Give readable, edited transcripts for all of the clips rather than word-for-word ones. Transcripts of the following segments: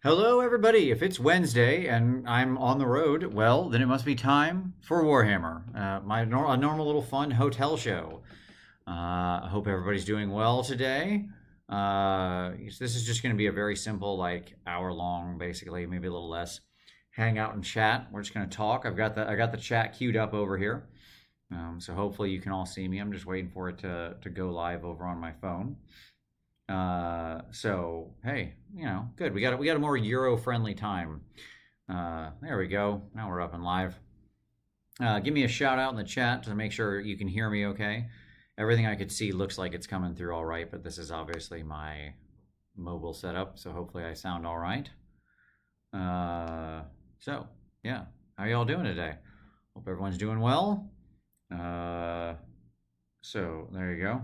Hello, everybody. If it's Wednesday and I'm on the road, well, then it must be time for Warhammer, a normal little fun hotel show. I hope everybody's doing well today. This is just going to be a very simple, like hour long, basically, maybe a little less. Hang out and chat. We're just going to talk. I got the chat queued up over here, so hopefully you can all see me. I'm just waiting for it to go live over on my phone. So hey, good. We got a more Euro friendly time. There we go. Now we're up and live. Give me a shout out in the chat to make sure you can hear me okay. Everything I could see looks like it's coming through all right, but this is obviously my mobile setup, so hopefully I sound all right. So yeah, how y'all doing today? Hope everyone's doing well. So there you go.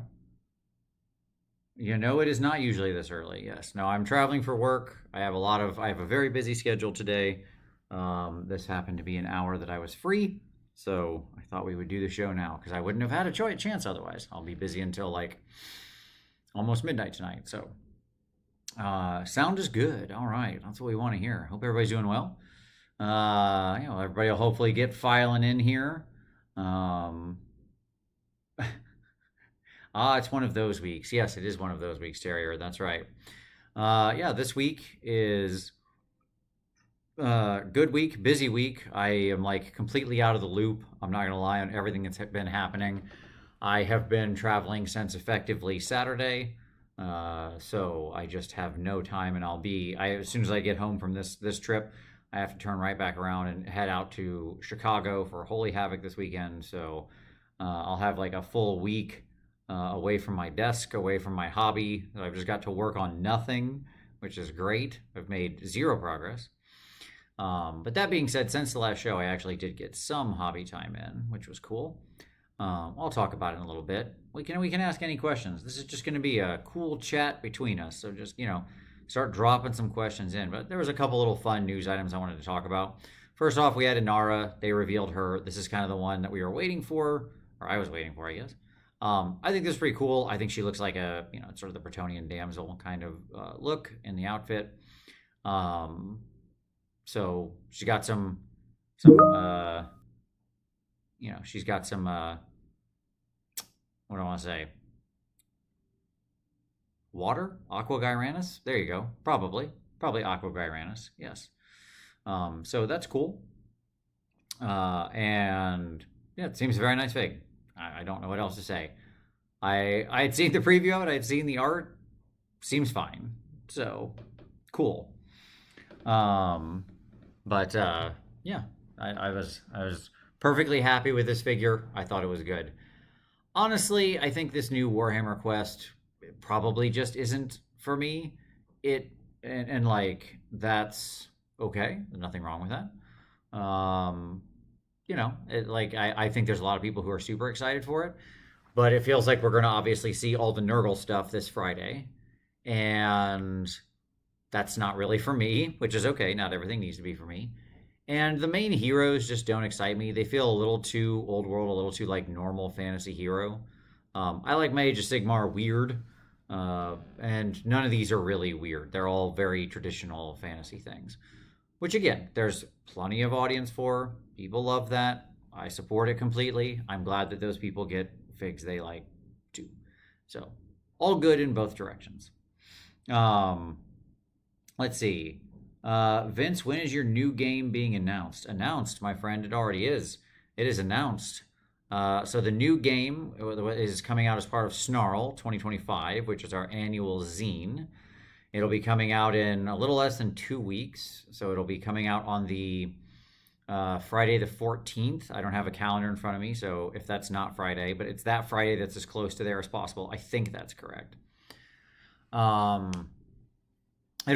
It is not usually this early. Yes. No, I'm traveling for work. I have a very busy schedule today. This happened to be an hour that I was free. So I thought we would do the show now because I wouldn't have had a chance otherwise. I'll be busy until like almost midnight tonight. So sound is good. All right. That's what we want to hear. Hope everybody's doing well. Everybody will hopefully get filing in here. It's one of those weeks. Yes, it is one of those weeks, Terrier. That's right. This week is good week, busy week. I am like completely out of the loop. I'm not gonna lie on everything that's been happening. I have been traveling since effectively Saturday, so I just have no time, and as soon as I get home from this trip, I have to turn right back around and head out to Chicago for Holy Havoc this weekend. So I'll have like a full week away from my desk, away from my hobby. I've just got to work on nothing, which is great. I've made zero progress. But that being said, since the last show, I actually did get some hobby time in, which was cool. I'll talk about it in a little bit. We can ask any questions. This is just going to be a cool chat between us. So just, start dropping some questions in. But there was a couple little fun news items I wanted to talk about. First off, we had Inara. They revealed her. This is kind of the one that we were waiting for, or I was waiting for, I guess. I think this is pretty cool. I think she looks like sort of the Bretonnian damsel kind of look in the outfit. So she got she's got some, what do I want to say? Water? Aqua Gyranus? There you go. Probably Aqua Gyranus. Yes. So that's cool. And yeah, it seems a very nice fig. I don't know what else to say. I had seen the preview of it. I had seen the art. Seems fine. So cool. I was perfectly happy with this figure. I thought it was good. Honestly, I think this new Warhammer quest probably just isn't for me. That's okay. There's nothing wrong with that. I think there's a lot of people who are super excited for it, but it feels like we're going to obviously see all the Nurgle stuff this Friday, and that's not really for me, which is okay. Not everything needs to be for me. And the main heroes just don't excite me. They feel a little too old world, a little too like normal fantasy hero. I like my Age of Sigmar weird, and none of these are really weird. They're all very traditional fantasy things, which again, there's plenty of audience for. People love that. I support it completely. I'm glad that those people get figs they like too. So all good in both directions. Let's see. Vince, when is your new game being announced? Announced, my friend. It already is. It is announced. So the new game is coming out as part of Snarl 2025, which is our annual zine. It'll be coming out in a little less than 2 weeks. So it'll be coming out on the Friday the 14th. I don't have a calendar in front of me, so if that's not Friday, but it's that Friday that's as close to there as possible. I think that's correct. It'll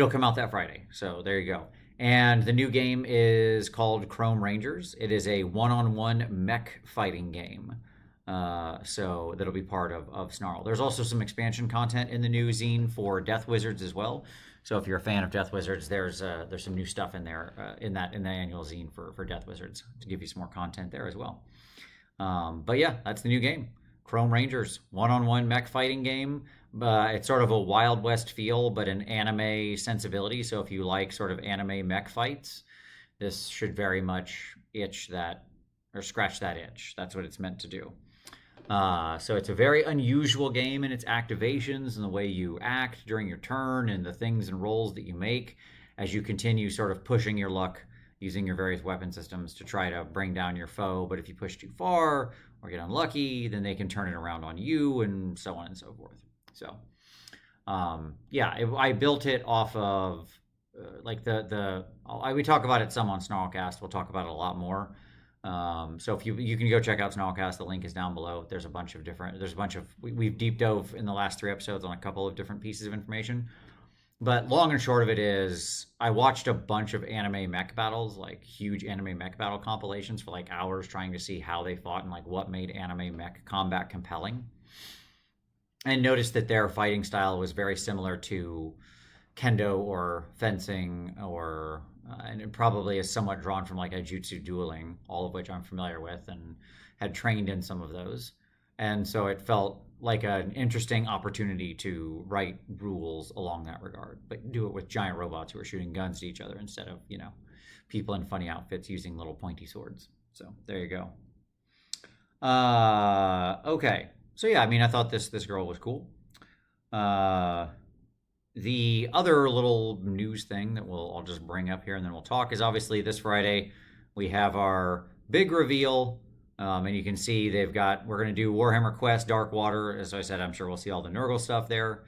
come out that Friday. So there you go. And the new game is called Chrome Rangers. It is a one-on-one mech fighting game. So that'll be part of Snarl. There's also some expansion content in the new zine for Death Wizards as well. So if you're a fan of Death Wizards, there's some new stuff in there in the annual zine for Death Wizards to give you some more content there as well. But yeah, that's the new game. Chrome Rangers, one-on-one mech fighting game It's sort of a Wild West feel, but an anime sensibility. So if you like sort of anime mech fights, this should very much itch that or scratch that itch. That's what it's meant to do. So it's a very unusual game in its activations and the way you act during your turn and the things and rolls that you make as you continue sort of pushing your luck using your various weapon systems to try to bring down your foe. But if you push too far or get unlucky, then they can turn it around on you and so on and so forth. So, I built it off of like we talk about it some on Snarlcast. We'll talk about it a lot more. So if you can go check out Snarlcast, the link is down below. There's a bunch of we've deep dove in the last 3 episodes on a couple of different pieces of information. But long and short of it is, I watched a bunch of anime mech battles, like huge anime mech battle compilations for like hours, trying to see how they fought and like what made anime mech combat compelling. And noticed that their fighting style was very similar to kendo or fencing, or and it probably is somewhat drawn from like a jutsu dueling, all of which I'm familiar with and had trained in some of those. And so it felt like an interesting opportunity to write rules along that regard, but do it with giant robots who are shooting guns at each other instead of, people in funny outfits using little pointy swords. So there you go. Okay. So yeah, I mean, I thought this girl was cool. The other little news thing that I'll just bring up here and then we'll talk is obviously this Friday we have our big reveal, and you can see we're going to do Warhammer Quest Dark Water. As I said, I'm sure we'll see all the Nurgle stuff there.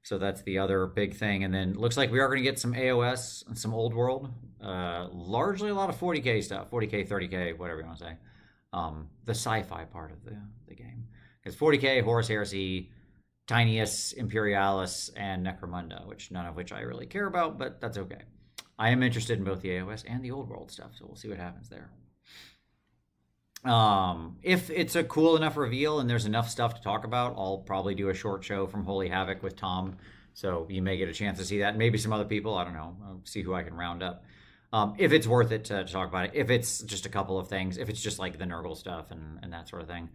So that's the other big thing. And then looks like we are going to get some AOS and some Old World, largely a lot of 40k stuff, 40k, 30k, whatever you want to say. The sci-fi part of the game. It's 40k, Horus Heresy, Tinius, Imperialis, and Necromunda, none of which I really care about, but that's okay. I am interested in both the AOS and the Old World stuff, so we'll see what happens there. If it's a cool enough reveal and there's enough stuff to talk about, I'll probably do a short show from Holy Havoc with Tom, so you may get a chance to see that. Maybe some other people, I don't know. I'll see who I can round up. If it's worth it to talk about it. If it's just a couple of things, if it's just like the Nurgle stuff and that sort of thing,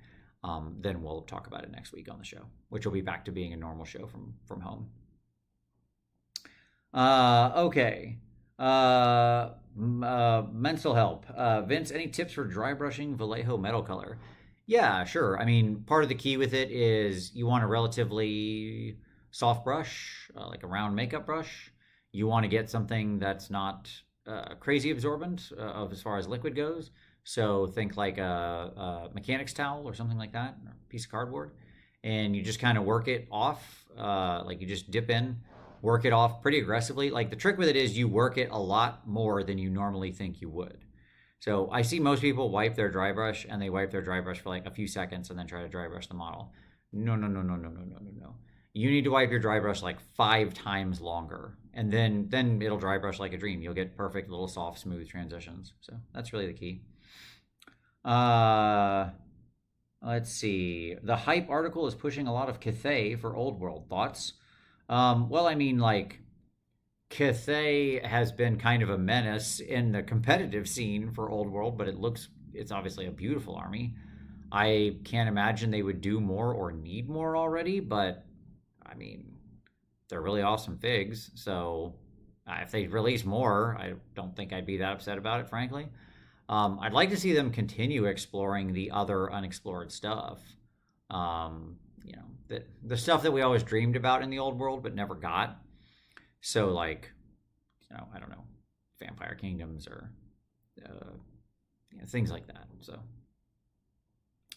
then we'll talk about it next week on the show, which will be back to being a normal show from home. Okay. Mental help. Vince, any tips for dry brushing Vallejo metal color? Yeah, sure. I mean, part of the key with it is you want a relatively soft brush, like a round makeup brush. You want to get something that's not crazy absorbent as far as liquid goes. So think like a mechanic's towel or something like that, or a piece of cardboard, and you just kind of work it off. Like you just dip in, work it off pretty aggressively. Like the trick with it is you work it a lot more than you normally think you would. So I see most people wipe their dry brush and they wipe their dry brush for like a few seconds and then try to dry brush the model. No. You need to wipe your dry brush like 5 times longer, and then it'll dry brush like a dream. You'll get perfect little soft, smooth transitions. So that's really the key. Let's see. The hype article is pushing a lot of Cathay for Old World. Thoughts? Well, I mean, like, Cathay has been kind of a menace in the competitive scene for Old World, but it's obviously a beautiful army. I can't imagine they would do more or need more already, but I mean, they're really awesome figs. So if they release more, I don't think I'd be that upset about it, frankly. I'd like to see them continue exploring the other unexplored stuff. The stuff that we always dreamed about in the Old World but never got. So, like, I don't know, Vampire Kingdoms or things like that. So,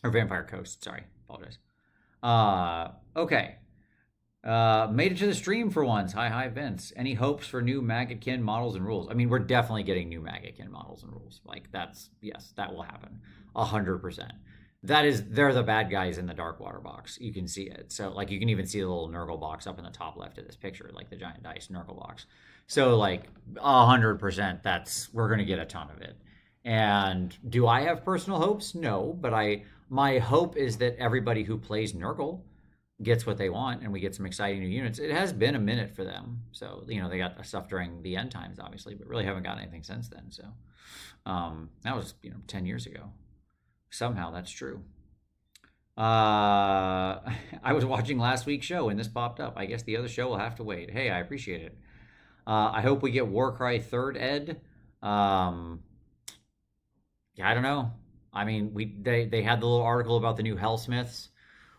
or Vampire Coast. Sorry, apologize. Okay. Made it to the stream for once. Hi, Vince. Any hopes for new Maggotkin models and rules? I mean, we're definitely getting new Maggotkin models and rules. Like, yes, that will happen. 100%. They're the bad guys in the Darkwater box. You can see it. So, like, you can even see the little Nurgle box up in the top left of this picture, like the giant dice Nurgle box. So, like, 100%, we're going to get a ton of it. And do I have personal hopes? No, but my hope is that everybody who plays Nurgle gets what they want and we get some exciting new units. It has been a minute for them. So, they got stuff during the end times, obviously, but really haven't gotten anything since then. So, that was, 10 years ago. Somehow that's true. I was watching last week's show and this popped up. I guess the other show will have to wait. Hey, I appreciate it. I hope we get Warcry 3rd Ed. Um, yeah, I don't know. I mean, they had the little article about the new Hellsmiths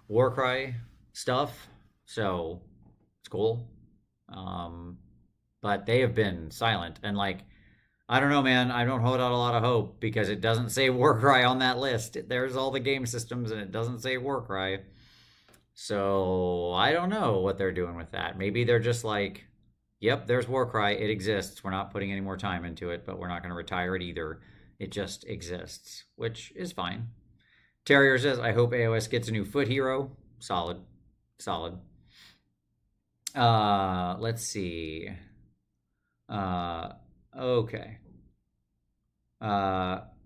Warcry stuff, so it's cool. Um, but they have been silent and like I don't know, man. I don't hold out a lot of hope because it doesn't say Warcry on that list. There's all the game systems and it doesn't say Warcry. So I don't know what they're doing with that. Maybe they're just like, yep, there's Warcry. It exists. We're not putting any more time into it, but we're not going to retire it either. It just exists, which is fine. Terrier says, I hope AOS gets a new foot hero. Solid. Solid. Let's see. Okay.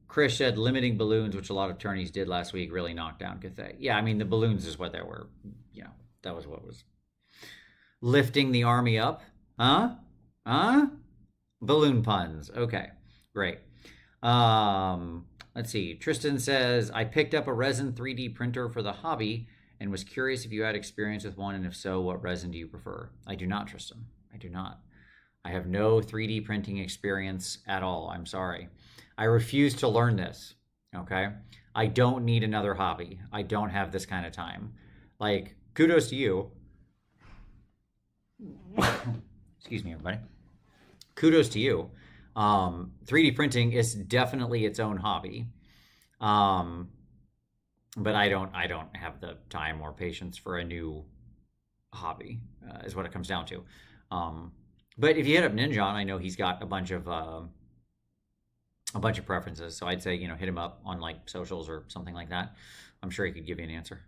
Chris said limiting balloons, which a lot of tourneys did last week, really knocked down Cathay. Yeah, I mean, the balloons is what they were, that was what was lifting the army up. Huh? Huh? Balloon puns. Okay, great. Let's see. Tristan says, I picked up a resin 3D printer for the hobby and was curious if you had experience with one, and if so, what resin do you prefer? I do not, Tristan. I do not. I have no 3D printing experience at all. I'm sorry. I refuse to learn this, okay? I don't need another hobby. I don't have this kind of time. Like, kudos to you. Excuse me, everybody. Kudos to you. 3D printing is definitely its own hobby. But I don't have the time or patience for a new hobby, is what it comes down to. But if you hit up Ninjon, I know he's got a bunch of preferences. So I'd say, hit him up on like socials or something like that. I'm sure he could give you an answer.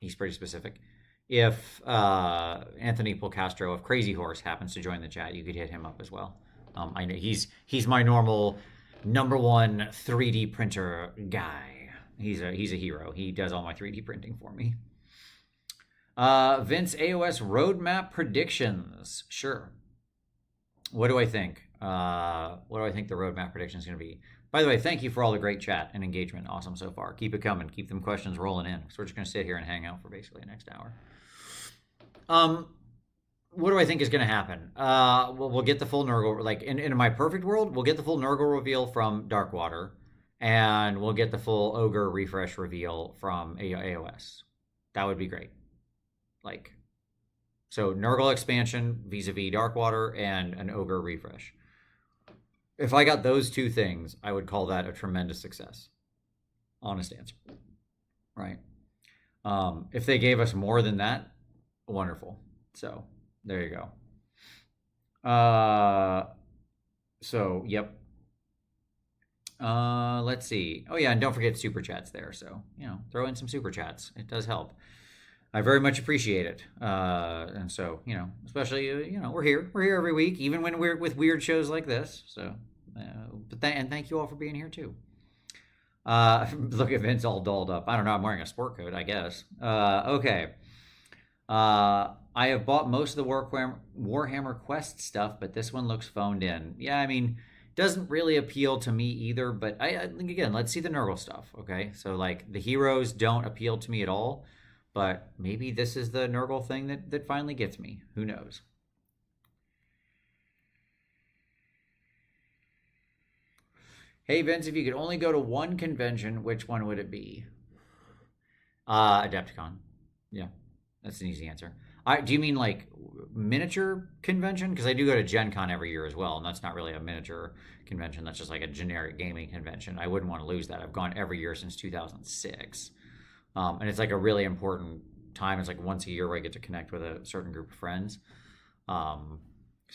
He's pretty specific. If Anthony Polcastro of Crazy Horse happens to join the chat, you could hit him up as well. I know he's my normal number one 3D printer guy. He's a hero. He does all my 3D printing for me. Vince, AOS roadmap predictions. Sure. What do I think? What do I think the roadmap prediction is going to be? By the way, thank you for all the great chat and engagement. Awesome so far. Keep it coming. Keep them questions rolling in. So we're just going to sit here and hang out for basically the next hour. What do I think is going to happen? We'll get the full Nurgle. Like in my perfect world, we'll get the full Nurgle reveal from Darkwater, and we'll get the full Ogre refresh reveal from AOS. That would be great. Like, so Nurgle expansion vis-a-vis Darkwater and an Ogre refresh. If I got those two things, I would call that a tremendous success. Honest answer. Right? If they gave us more than that, wonderful. So there you go. So yep. Let's see. Oh yeah, and don't forget super chats there. So throw in some super chats. It does help. I very much appreciate it. And so especially we're here every week, even when we're with weird shows like this. So, and thank you all for being here too. Look at Vince all dolled up. I don't know. I'm wearing a sport coat, I guess. Okay. I have bought most of the Warhammer Quest stuff, but this one looks phoned in. Yeah, I mean, doesn't really appeal to me either. But I think again, let's see the Nurgle stuff. Okay, so like the heroes don't appeal to me at all. But maybe this is the Nurgle thing that finally gets me. Who knows? Hey, Vince, if you could only go to one convention, which one would it be? Adepticon. Yeah, that's an easy answer. Do you mean like miniature convention? Because I do go to Gen Con every year as well, and that's not really a miniature convention. That's just like a generic gaming convention. I wouldn't want to lose that. I've gone every year since 2006. And it's like a really important time. It's like once a year where I get to connect with a certain group of friends. So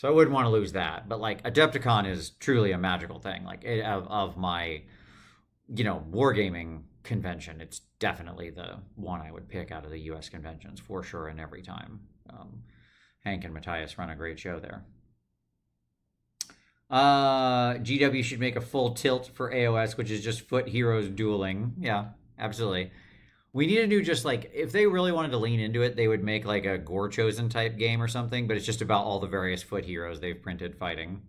I wouldn't want to lose that. But like Adepticon is truly a magical thing. Like of my, wargaming convention, it's definitely the one I would pick out of the U.S. conventions for sure and every time. Hank and Matthias run a great show there. GW should make a full tilt for AOS, which is just foot heroes dueling. Yeah, absolutely. We need to do just like, if they really wanted to lean into it, they would make like a Gore Chosen type game or something, but it's just about all the various foot heroes they've printed fighting.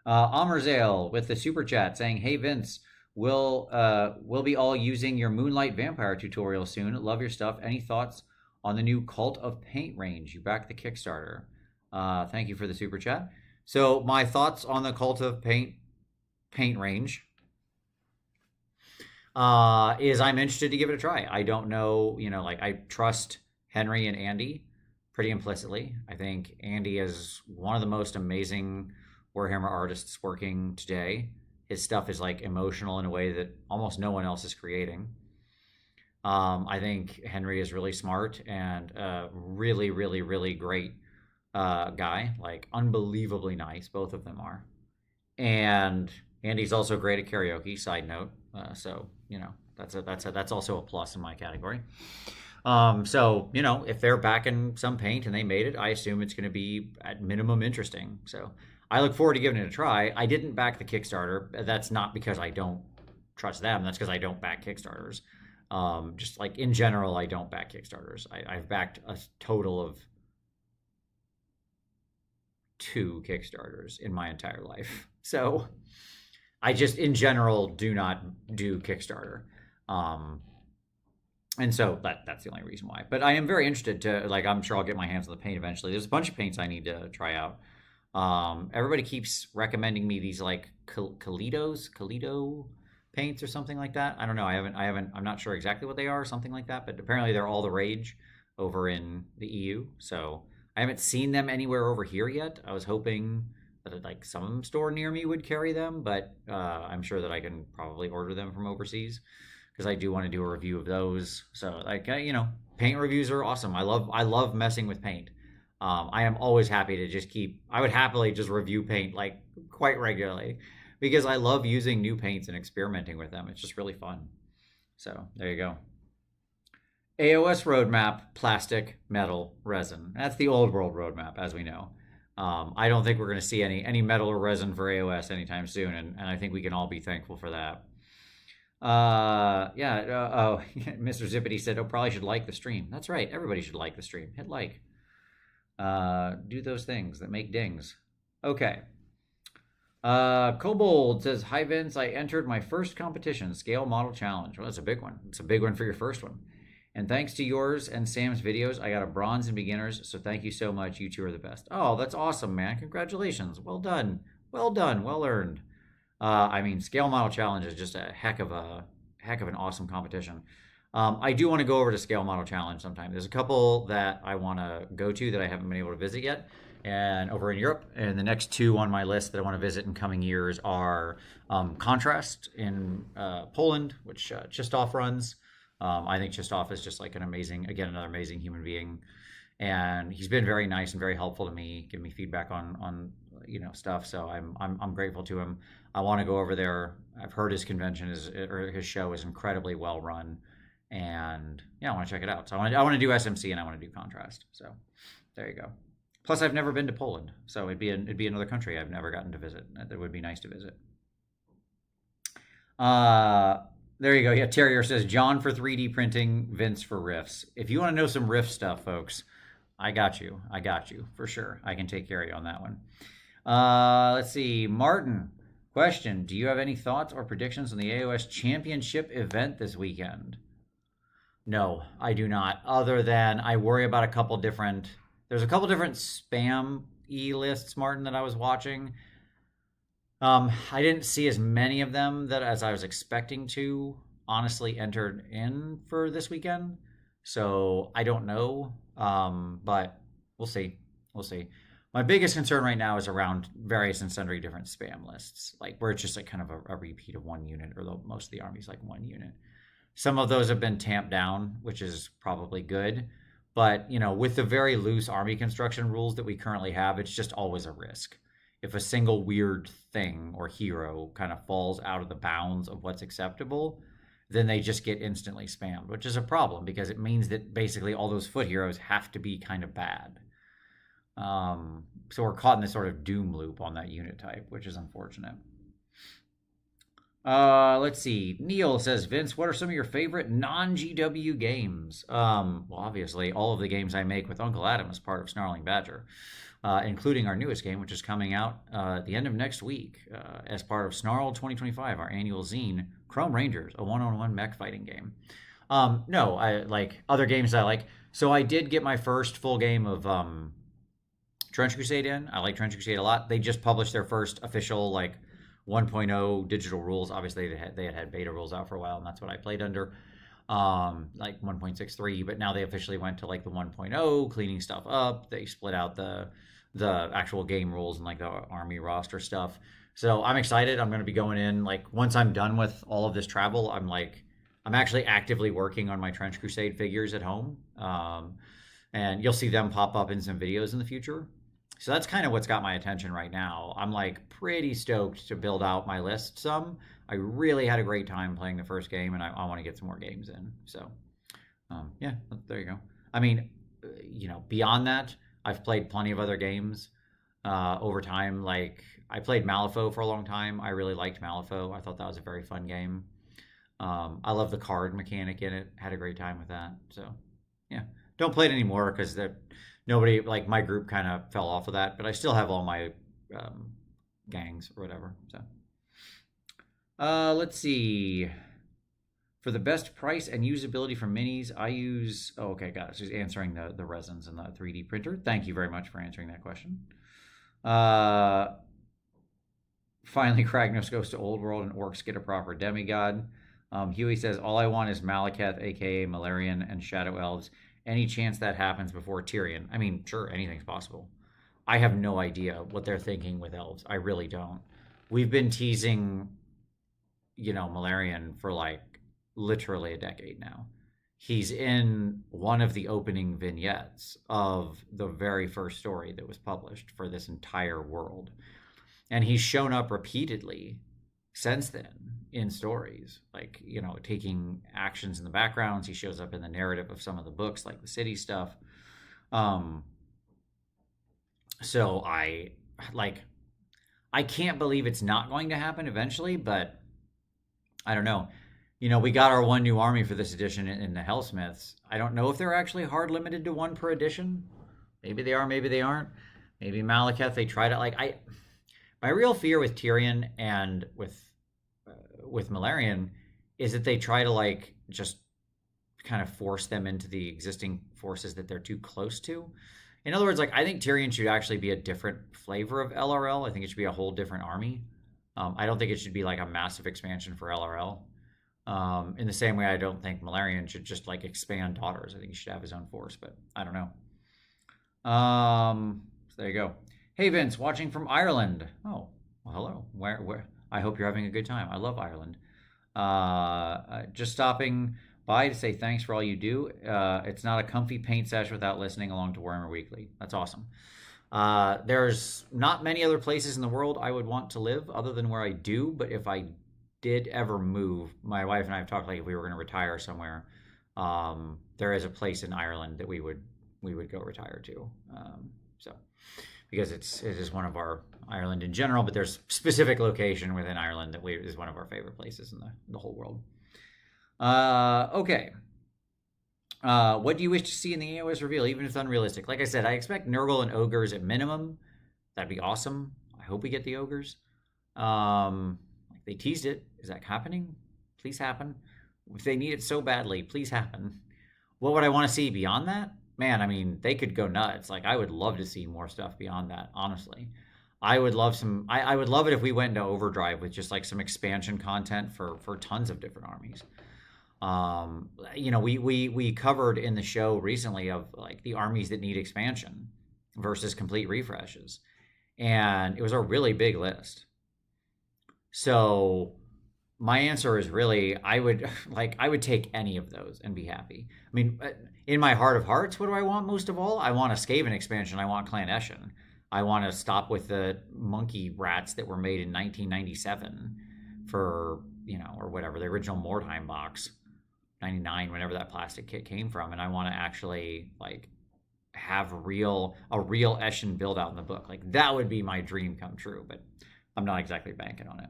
Amerzale with the super chat saying, "Hey Vince, we'll be all using your Moonlight Vampire tutorial soon. Love your stuff. Any thoughts on the new Cult of Paint range? You backed the Kickstarter. Thank you for the super chat. So my thoughts on the Cult of paint range is I'm interested to give it a try. I don't know, like I trust Henry and Andy pretty implicitly. I think Andy is one of the most amazing Warhammer artists working today. His stuff is like emotional in a way that almost no one else is creating. I think Henry is really smart and really, really, really great guy. Like unbelievably nice. Both of them are. And Andy's also great at karaoke. Side note. So that's also a plus in my category. So if they're backing some paint and they made it, I assume it's going to be at minimum interesting. So I look forward to giving it a try. I didn't back the Kickstarter. That's not because I don't trust them. That's because I don't back Kickstarters. Just like in general, I don't back Kickstarters. I've backed a total of 2 Kickstarters in my entire life. So I just in general do not do Kickstarter. And so that's the only reason why. But I am very interested to, like, I'm sure I'll get my hands on the paint eventually. There's a bunch of paints I need to try out. Everybody keeps recommending me these like Kalido paints or something like that. I don't know. I'm not sure exactly what they are or something like that, but apparently they're all the rage over in the EU. So I haven't seen them anywhere over here yet. I was hoping that like some store near me would carry them, but I'm sure that I can probably order them from overseas because I do want to do a review of those. So like, paint reviews are awesome. I love messing with paint. I am always happy to I would happily just review paint like quite regularly because I love using new paints and experimenting with them. It's just really fun. So there you go. AOS roadmap, plastic, metal, resin. That's the old world roadmap, as we know. I don't think we're going to see any metal or resin for AOS anytime soon, and I think we can all be thankful for that. Mr. Zippity said, probably should like the stream. That's right. Everybody should like the stream. Hit like. Do those things that make dings. Okay. Kobold says, "Hi Vince, I entered my first competition, Scale Model Challenge." Well, that's a big one. It's a big one for your first one. And thanks to yours and Sam's videos, I got a bronze in beginners, so thank you so much. You two are the best. Oh, that's awesome, man. Congratulations. Well done. Well done. Well earned. Scale Model Challenge is just a heck of an awesome competition. I do want to go over to Scale Model Challenge sometime. There's a couple that I want to go to that I haven't been able to visit yet, and over in Europe. And the next 2 on my list that I want to visit in coming years are Contrast in Poland, which Chistoff runs. I think Chistoff is just like another amazing human being, and he's been very nice and very helpful to me, giving me feedback on stuff. So I'm grateful to him. I want to go over there. I've heard his his show is incredibly well run. And I want to check it out. So I want to do SMC and I want to do Contrast. So there you go. Plus, I've never been to Poland, so it'd be another country I've never gotten to visit. That would be nice to visit. There you go. Yeah, Terrier says John for 3D printing, Vince for riffs. If you want to know some riff stuff, folks, I got you for sure. I can take care of you on that one. Let's see, Martin. Question: do you have any thoughts or predictions on the AOS Championship event this weekend? No, I do not. Other than I worry about there's a couple different spam lists, Martin, that I was watching. I didn't see as many of them as I was expecting to honestly entered in for this weekend. So I don't know. But we'll see. My biggest concern right now is around various and sundry different spam lists, like where it's just like kind of a repeat of one unit, or most of the army's like one unit. Some of those have been tamped down, which is probably good. But, with the very loose army construction rules that we currently have, it's just always a risk. If a single weird thing or hero kind of falls out of the bounds of what's acceptable, then they just get instantly spammed, which is a problem because it means that basically all those foot heroes have to be kind of bad. So we're caught in this sort of doom loop on that unit type, which is unfortunate. Let's see. Neil says, Vince, what are some of your favorite non-GW games? Well, obviously, all of the games I make with Uncle Adam as part of Snarling Badger, including our newest game, which is coming out at the end of next week as part of Snarl 2025, our annual zine, Chrome Rangers, a one-on-one mech fighting game. No, I like other games I like. So I did get my first full game of Trench Crusade in. I like Trench Crusade a lot. They just published their first official like 1.0 digital rules. Obviously, they had beta rules out for a while, and that's what I played under. Like 1.63, but now they officially went to like the 1.0, cleaning stuff up. They split out the actual game rules and like the army roster stuff. So I'm excited. I'm going to be going in like once I'm done with all of this travel. I'm actually actively working on my Trench Crusade figures at home, and you'll see them pop up in some videos in the future. So that's kind of what's got my attention right now. I'm like pretty stoked to build out my list some. I really had a great time playing the first game, and I want to get some more games in. So, yeah, there you go. I mean, beyond that, I've played plenty of other games over time. Like, I played Malifaux for a long time. I really liked Malifaux. I thought that was a very fun game. I love the card mechanic in it. Had a great time with that. So, yeah. Don't play it anymore because nobody, like, my group kind of fell off of that. But I still have all my gangs or whatever, so. Let's see. For the best price and usability for minis, I use... Oh, okay, got it. She's answering the resins and the 3D printer. Thank you very much for answering that question. Finally, Kragnos goes to Old World and orcs get a proper demigod. Huey says, all I want is Malekith, a.k.a. Malarian, and Shadow Elves. Any chance that happens before Tyrion? I mean, sure, anything's possible. I have no idea what they're thinking with elves. I really don't. We've been teasing... Malarian for like literally a decade now. He's in one of the opening vignettes of the very first story that was published for this entire world. And he's shown up repeatedly since then in stories, like, taking actions in the backgrounds. He shows up in the narrative of some of the books, like the city stuff. So I can't believe it's not going to happen eventually, but I don't know. We got our one new army for this edition in the Hellsmiths. I don't know if they're actually hard limited to one per edition. Maybe they are, maybe they aren't. Maybe Malekith, they try to, my real fear with Tyrion and with Malarian is that they try to, just kind of force them into the existing forces that they're too close to. In other words, I think Tyrion should actually be a different flavor of LRL. I think it should be a whole different army. I don't think it should be a massive expansion for LRL. In the same way, I don't think Malarian should just expand daughters. I think he should have his own force, but I don't know. So there you go. Hey Vince, watching from Ireland. Oh, well, hello. Where? I hope you're having a good time. I love Ireland. Just stopping by to say thanks for all you do. It's not a comfy paint sesh without listening along to Warhammer Weekly. That's awesome. There's not many other places in the world I would want to live other than where I do, but if I did ever move, my wife and I have talked if we were going to retire somewhere, there is a place in Ireland that we would go retire to. So because it is one of our Ireland in general, but there's specific location within Ireland that is one of our favorite places in the whole world. Okay. What do you wish to see in the AOS reveal, even if it's unrealistic? Like I said, I expect Nurgle and Ogres at minimum. That'd be awesome. I hope we get the Ogres. They teased it. Is that happening? Please happen. If they need it so badly, please happen. What would I want to see beyond that? Man, I mean, they could go nuts. I would love to see more stuff beyond that, honestly. I would love I would love it if we went into overdrive with just some expansion content for tons of different armies. We covered in the show recently of the armies that need expansion versus complete refreshes, and it was a really big list. So my answer is really, I would take any of those and be happy. I mean, in my heart of hearts, what do I want most of all? I want a Skaven expansion. I want Clan Eshin. I want to stop with the monkey rats that were made in 1997 for, or whatever, the original Mordheim box. 99, whenever that plastic kit came from, and I want to actually have a real Eshin build out in the book. That would be my dream come true, but I'm not exactly banking on it.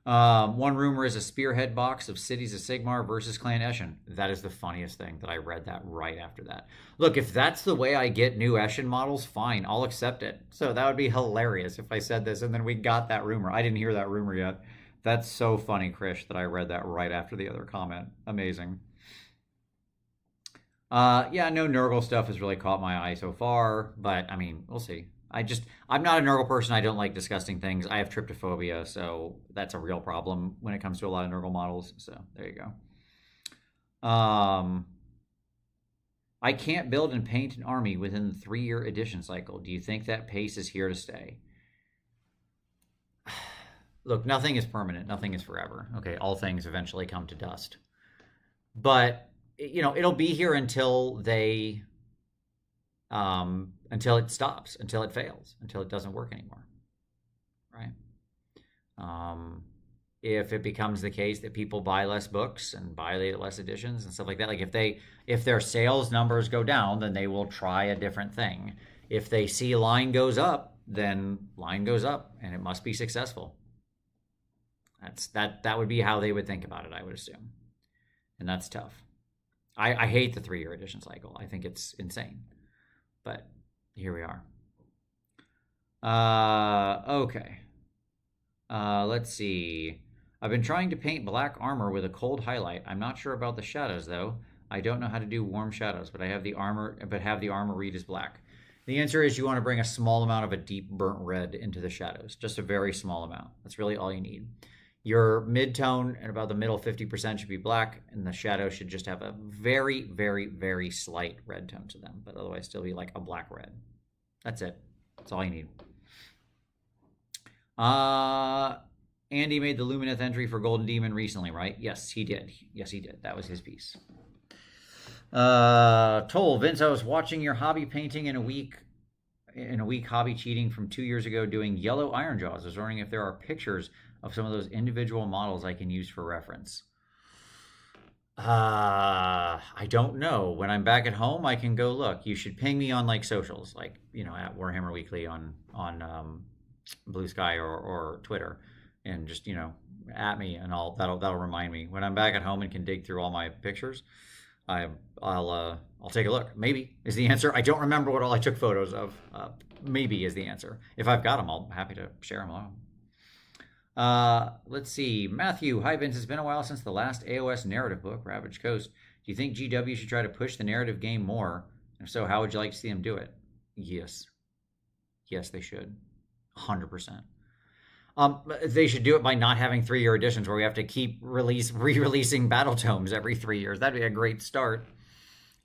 One rumor is a spearhead box of Cities of Sigmar versus Clan Eshin. That is the funniest thing that I read that right after that. Look, if that's the way I get new Eshin models, fine, I'll accept it. So that would be hilarious if I said this and then we got that rumor. I didn't hear that rumor yet. That's so funny, Krish, that I read that right after the other comment. Amazing. Yeah, no Nurgle stuff has really caught my eye so far, but I mean, we'll see. I'm not a Nurgle person. I don't like disgusting things. I have tryptophobia, so that's a real problem when it comes to a lot of Nurgle models. So there you go. I can't build and paint an army within the 3-year edition cycle. Do you think that pace is here to stay? Look, nothing is permanent. Nothing is forever. Okay, all things eventually come to dust. But, you know, it'll be here until until it stops, until it fails, until it doesn't work anymore, right? If it becomes the case that people buy less books and buy less editions and stuff like that, like if their sales numbers go down, then they will try a different thing. If they see line goes up, then line goes up, and it must be successful. That would be how they would think about it, I would assume, and that's tough. I hate the 3-year edition cycle. I think it's insane, but here we are. Okay. Let's see. I've been trying to paint black armor with a cold highlight. I'm not sure about the shadows though. I don't know how to do warm shadows, but have the armor read as black. The answer is you want to bring a small amount of a deep burnt red into the shadows, just a very small amount. That's really all you need. Your mid-tone and about the middle 50% should be black, and the shadow should just have a very, very, very slight red tone to them, but otherwise still be like a black red. That's it. That's all you need. Andy made the Lumineth entry for Golden Demon recently, right? Yes, he did. Yes, he did. That was his piece. Toll, Vince, I was watching your hobby painting in a week hobby cheating from 2 years ago doing yellow iron jaws. I was wondering if there are pictures of some of those individual models I can use for reference. I don't know. When I'm back at home, I can go look. You should ping me on like socials, like, you know, at Warhammer Weekly on Blue Sky or Twitter, and just, you know, at me, and that'll remind me when I'm back at home and can dig through all my pictures. I'll take a look. Maybe is the answer. I don't remember what all I took photos of. Maybe is the answer. If I've got them, I'll happy to share them along. Let's see. Matthew, hi Vince. It's been a while since the last AOS narrative book, Ravaged Coast. Do you think GW should try to push the narrative game more? If so, how would you like to see them do it? Yes. Yes, they should. 100%. They should do it by not having 3-year editions where we have to keep re-releasing battle tomes every 3 years. That'd be a great start.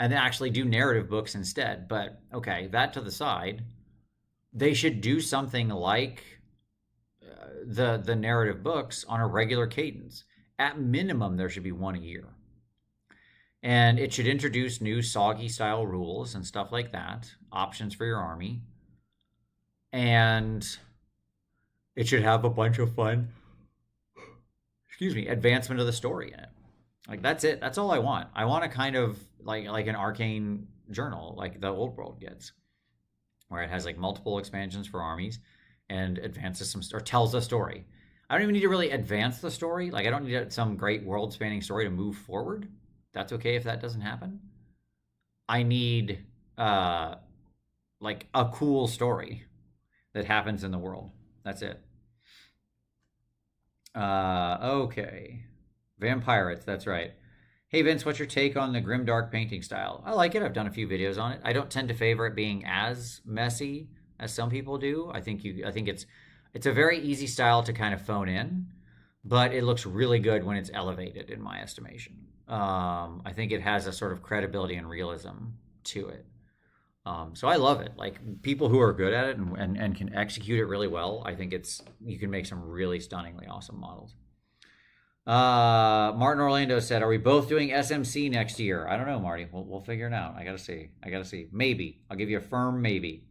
And then actually do narrative books instead. But okay, that to the side. They should do something like the narrative books on a regular cadence. At minimum, there should be one a year. And it should introduce new soggy style rules and stuff like that, options for your army. And it should have a bunch of fun, advancement of the story in it. Like, that's it. That's all I want. I want a kind of like an arcane journal, like the Old World gets, where it has like multiple expansions for armies and advances or tells a story. I don't even need to really advance the story. Like, I don't need some great world-spanning story to move forward. That's okay if that doesn't happen. I need like a cool story that happens in the world. That's it. Okay. Vampirates, that's right. Hey Vince, what's your take on the grimdark painting style? I like it. I've done a few videos on it. I don't tend to favor it being as messy as some people do. I think it's a very easy style to kind of phone in, but it looks really good when it's elevated, in my estimation. I think it has a sort of credibility and realism to it. So I love it. Like, people who are good at it and can execute it really well, I think you can make some really stunningly awesome models. Martin Orlando said, are we both doing SMC next year? I don't know, Marty. We'll figure it out. I gotta see. Maybe. I'll give you a firm maybe.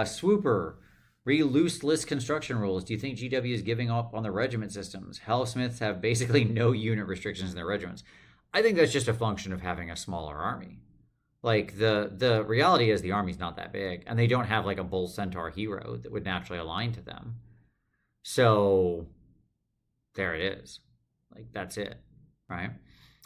Swooper, loose list construction rules. Do you think GW is giving up on the regiment systems? Hellsmiths have basically no unit restrictions in their regiments. I think that's just a function of having a smaller army. Like, the reality is the army's not that big, and they don't have like a Bull Centaur hero that would naturally align to them. So there it is. Like, that's it, right?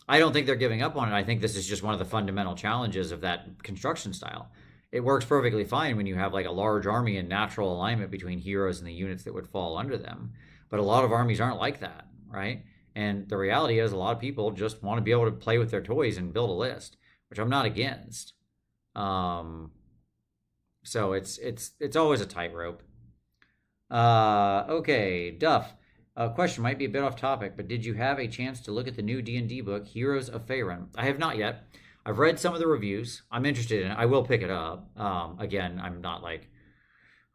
I don't think they're giving up on it. I think this is just one of the fundamental challenges of that construction style. It works perfectly fine when you have like a large army in natural alignment between heroes and the units that would fall under them. But a lot of armies aren't like that, right? And the reality is, a lot of people just want to be able to play with their toys and build a list, which I'm not against. Um, so it's always a tightrope. Okay, Duff. Question might be a bit off topic, but did you have a chance to look at the new D&D book, Heroes of Faerun? I have not yet. I've read some of the reviews. I'm interested in it. I will pick it up. Again, I'm not like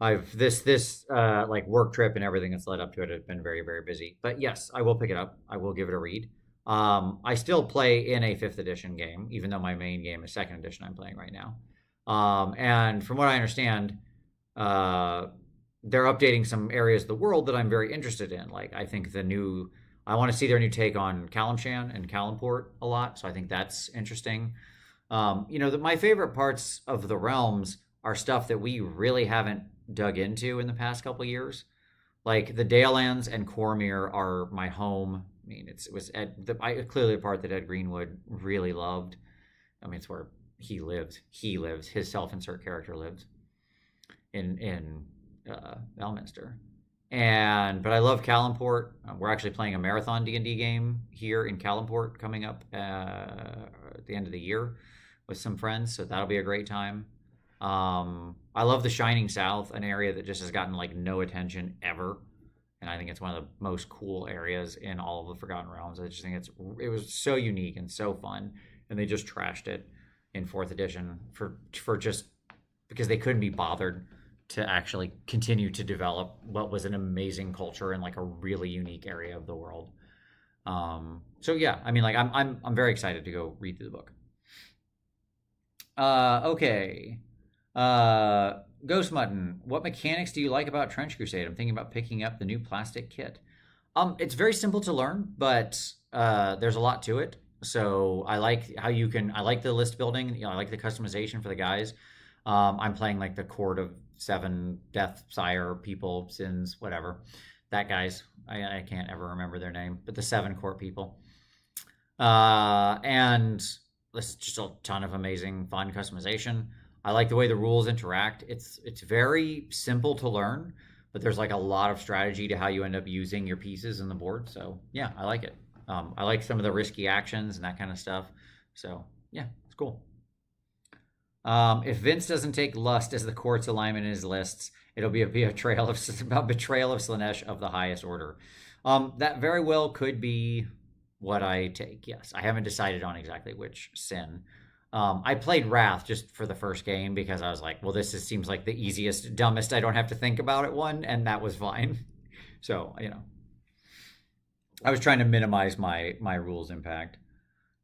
I've this like work trip and everything that's led up to it has been very, very busy. But yes, I will pick it up. I will give it a read. I still play in a 5th edition game, even though my main game is 2nd edition I'm playing right now. And from what I understand, they're updating some areas of the world that I'm very interested in. Like, I think I want to see their new take on Kalimshan and Kalimport a lot. So I think that's interesting. My favorite parts of the realms are stuff that we really haven't dug into in the past couple of years. Like the Dalelands and Cormyr are my home. I mean, it was clearly a part that Ed Greenwood really loved. I mean, it's where he lived. His self-insert character lived in Elminster. But I love Kalimport. We're actually playing a marathon D&D game here in Kalimport coming up at the end of the year with some friends, so that'll be a great time. I love the Shining South, an area that just has gotten like no attention ever, and I think it's one of the most cool areas in all of the Forgotten Realms. I just think it was so unique and so fun, and they just trashed it in 4th edition for just because they couldn't be bothered to actually continue to develop what was an amazing culture in like a really unique area of the world. So yeah, I mean, like I'm very excited to go read through the book. Okay. Ghost Mutton, what mechanics do you like about Trench Crusade? I'm thinking about picking up the new plastic kit. It's very simple to learn, but there's a lot to it. So I like how I like the list building. I like the customization for the guys. I'm playing like the Court of 7 Death Sire people, sins, whatever. That guys, I can't ever remember their name, but the 7 court people. And this is just a ton of amazing, fun customization. I like the way the rules interact. It's very simple to learn, but there's like a lot of strategy to how you end up using your pieces in the board. So yeah, I like it. I like some of the risky actions and that kind of stuff. So yeah, it's cool. If Vince doesn't take Lust as the court's alignment in his lists, it'll be a betrayal of Slaanesh of the highest order. That very well could be what I take. Yes, I haven't decided on exactly which sin. I played Wrath just for the first game because I was like, well, seems like the easiest, dumbest, I don't have to think about it one, and that was fine. So, I was trying to minimize my rules impact.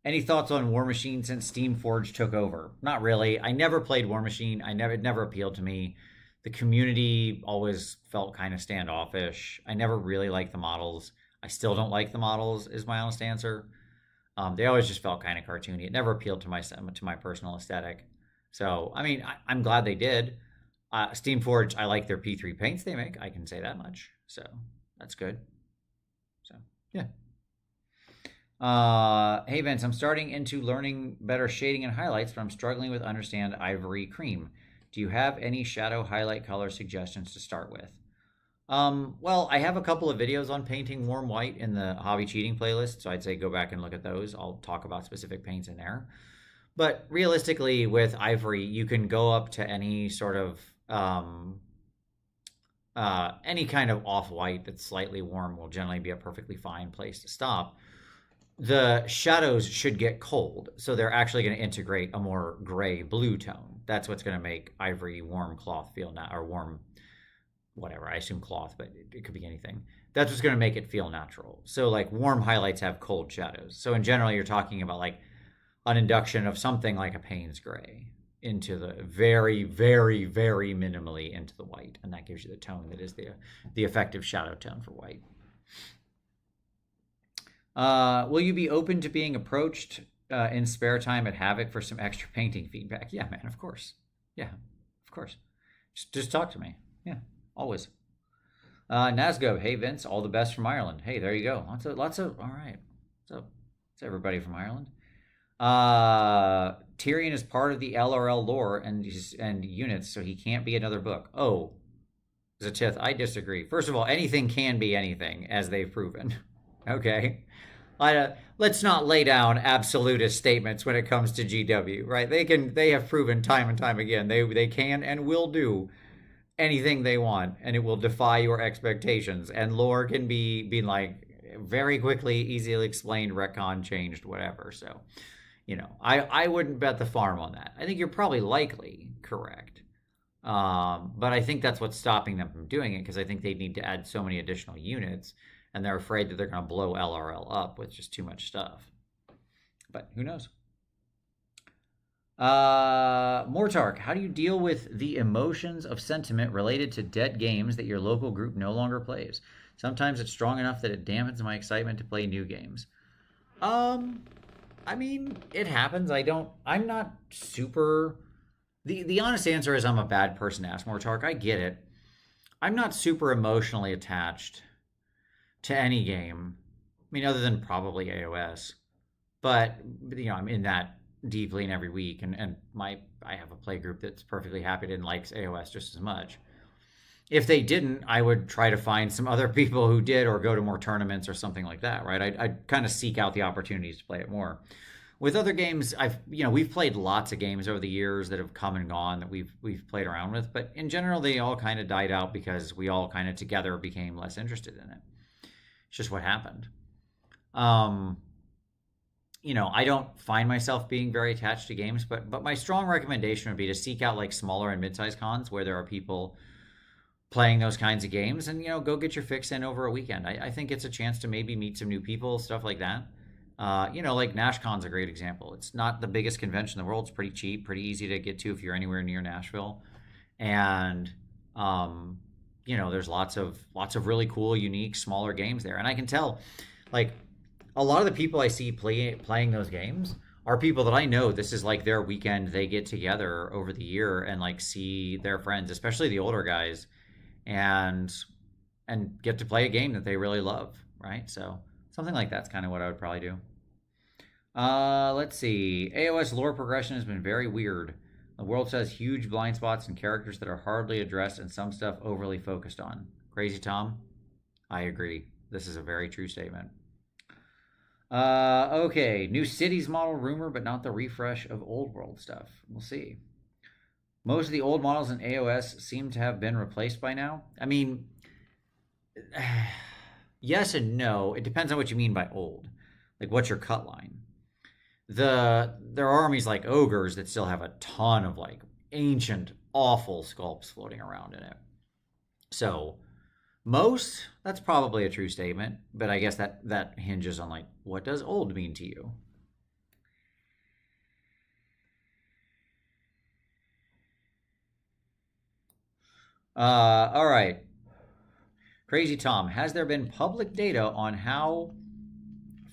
Any thoughts on War Machine since Steamforged took over? Not really. I never played War Machine. It never appealed to me. The community always felt kind of standoffish. I never really liked the models. I still don't like the models, is my honest answer. They always just felt kind of cartoony. It never appealed to my personal aesthetic. So, I mean, I'm glad they did. Steamforged, I like their P3 paints they make. I can say that much. So, that's good. So, yeah. Hey Vince, I'm starting into learning better shading and highlights, but I'm struggling with understand ivory cream. Do you have any shadow highlight color suggestions to start with? Well, I have a couple of videos on painting warm white in the hobby cheating playlist, so I'd say go back and look at those. I'll talk about specific paints in there. But realistically, with ivory, you can go up to any sort of any kind of off-white that's slightly warm will generally be a perfectly fine place to stop. The shadows should get cold, so they're actually going to integrate a more gray blue tone. That's what's going to make ivory warm cloth feel or warm whatever. I assume cloth, but it could be anything. That's what's going to make it feel natural. So like warm highlights have cold shadows. So in general, you're talking about like an induction of something like a Payne's gray into the very, very, very minimally into the white, and that gives you the tone that is the effective shadow tone for white. Will you be open to being approached in spare time at Havoc for some extra painting feedback? Yeah, man, of course. Yeah, of course. Just talk to me. Yeah, always. Nazgo, hey Vince, all the best from Ireland. Hey, there you go. All right. What's up? It's everybody from Ireland. Tyrion is part of the LRL lore and units, so he can't be another book. Oh, Zatith, I disagree. First of all, anything can be anything, as they've proven. Okay, let's not lay down absolutist statements when it comes to GW. Right? They have proven time and time again they can and will do anything they want, and it will defy your expectations. And lore can be like very quickly, easily explained, retcon, changed, whatever. So, I wouldn't bet the farm on that. I think you're probably likely correct. But I think that's what's stopping them from doing it, because I think they need to add so many additional units, and they're afraid that they're going to blow LRL up with just too much stuff. But who knows? Mortark, how do you deal with the emotions of sentiment related to dead games that your local group no longer plays? Sometimes it's strong enough that it dampens my excitement to play new games. I mean, it happens. I'm not super. The honest answer is I'm a bad person to ask, Mortark. I get it. I'm not super emotionally attached to any game. I mean, other than probably AOS. But, I'm in that deeply in every week, and I have a play group that's perfectly happy and likes AOS just as much. If they didn't, I would try to find some other people who did, or go to more tournaments or something like that, right? I'd kind of seek out the opportunities to play it more. With other games, we've played lots of games over the years that have come and gone that we've played around with, but in general, they all kind of died out because we all kind of together became less interested in it. It's just what happened. I don't find myself being very attached to games, but my strong recommendation would be to seek out like smaller and mid-sized cons where there are people playing those kinds of games, and go get your fix in over a weekend. I think it's a chance to maybe meet some new people, stuff like that. Like NashCon's a great example. It's not the biggest convention in the world. It's pretty cheap, pretty easy to get to if you're anywhere near Nashville, and there's lots of really cool, unique, smaller games there. And I can tell, like, a lot of the people I see playing those games are people that I know this is like their weekend. They get together over the year and like see their friends, especially the older guys, and get to play a game that they really love, right? So something like that's kind of what I would probably do. Let's see. AOS lore progression has been very weird. The world has huge blind spots and characters that are hardly addressed, and some stuff overly focused on. Crazy Tom? I agree. This is a very true statement. Okay. New cities model rumor, but not the refresh of old world stuff. We'll see. Most of the old models in AOS seem to have been replaced by now. I mean, yes and no. It depends on what you mean by old. Like, what's your cut line? There are armies like ogres that still have a ton of like ancient, awful sculpts floating around in it. So most, that's probably a true statement, but I guess that hinges on like, what does old mean to you? All right. Crazy Tom, has there been public data on how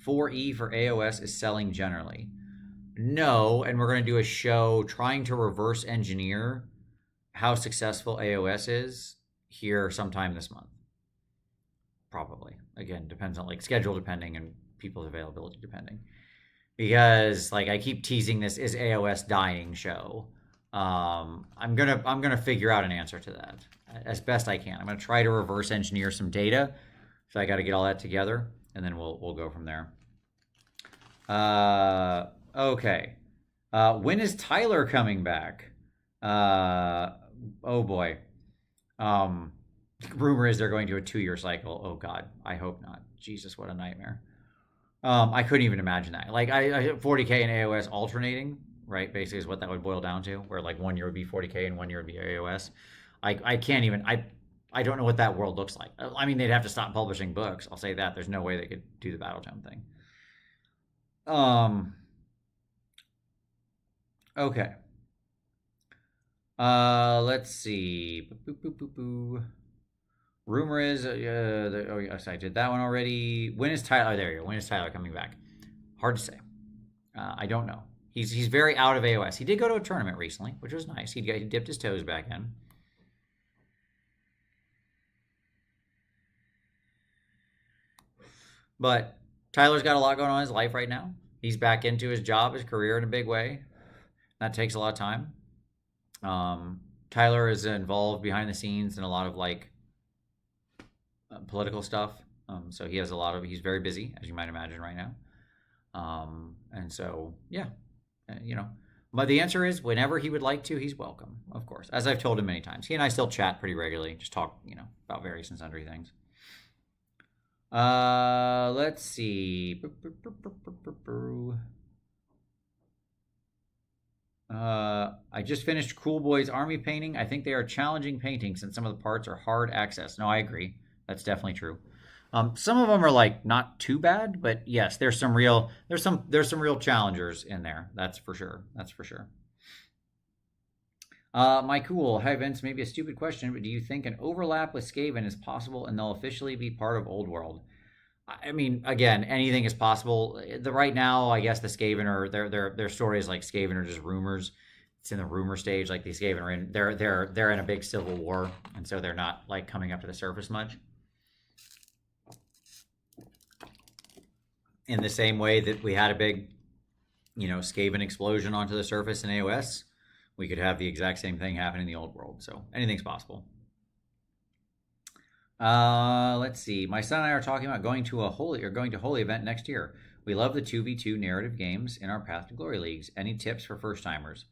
4E for AOS is selling generally? No, and we're going to do a show trying to reverse engineer how successful AOS is here sometime this month. Probably. Again, depends on like schedule depending and people's availability depending. Because like I keep teasing this is AOS dying show. I'm gonna figure out an answer to that as best I can. I'm gonna try to reverse engineer some data. So I got to get all that together, and then we'll go from there. Okay. When is Tyler coming back? Oh boy. Rumor is they're going to a 2-year cycle. Oh God, I hope not. Jesus, what a nightmare. I couldn't even imagine that. Like I 40K and AOS alternating, right? Basically is what that would boil down to, where like 1 year would be 40K and 1 year would be AOS. I can't even, I don't know what that world looks like. I mean, they'd have to stop publishing books. I'll say that. There's no way they could do the Battletome thing. Okay. Let's see. Rumor is, oh yes, I did that one already. When is Tyler? Oh, there you go. When is Tyler coming back? Hard to say. I don't know. He's very out of AOS. He did go to a tournament recently, which was nice. He dipped his toes back in. But Tyler's got a lot going on in his life right now. He's back into his job, his career in a big way. That takes a lot of time. Tyler is involved behind the scenes in a lot of like political stuff. So he has a lot of, he's very busy, as you might imagine, right now. And so, yeah, you know, but the answer is whenever he would like to, he's welcome, of course. As I've told him many times, he and I still chat pretty regularly, just talk, about various and sundry things. Let's see. I just finished Cool Boy's army painting. I think they are challenging paintings since some of the parts are hard access. No, I agree. That's definitely true. Some of them are like not too bad, but yes, there's some real challengers in there. That's for sure. That's for sure. My cool. Hi Vince, maybe a stupid question, but do you think an overlap with Skaven is possible and they'll officially be part of Old World? I mean, again, anything is possible. Right now, I guess the Skaven are their story is like Skaven are just rumors. It's in the rumor stage. Like the Skaven are in they're in a big civil war, and so they're not like coming up to the surface much. In the same way that we had a big, Skaven explosion onto the surface in AOS, we could have the exact same thing happen in the Old World. So anything's possible. Let's see. My son and I are talking about going to Holy event next year. We love the 2v2 narrative games in our Path to Glory leagues. Any tips for first timers?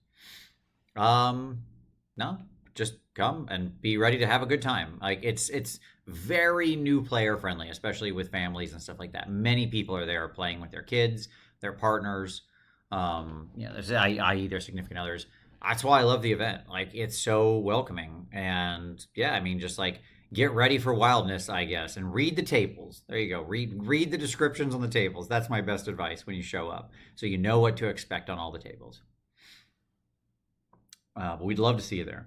No, just come and be ready to have a good time. Like it's very new player friendly, especially with families and stuff like that. Many people are there playing with their kids, their partners, i.e. their significant others. That's why I love the event. Like it's so welcoming, and yeah, I mean, just like get ready for wildness, I guess, and read the tables. There you go. Read the descriptions on the tables. That's my best advice when you show up, so you know what to expect on all the tables. But we'd love to see you there.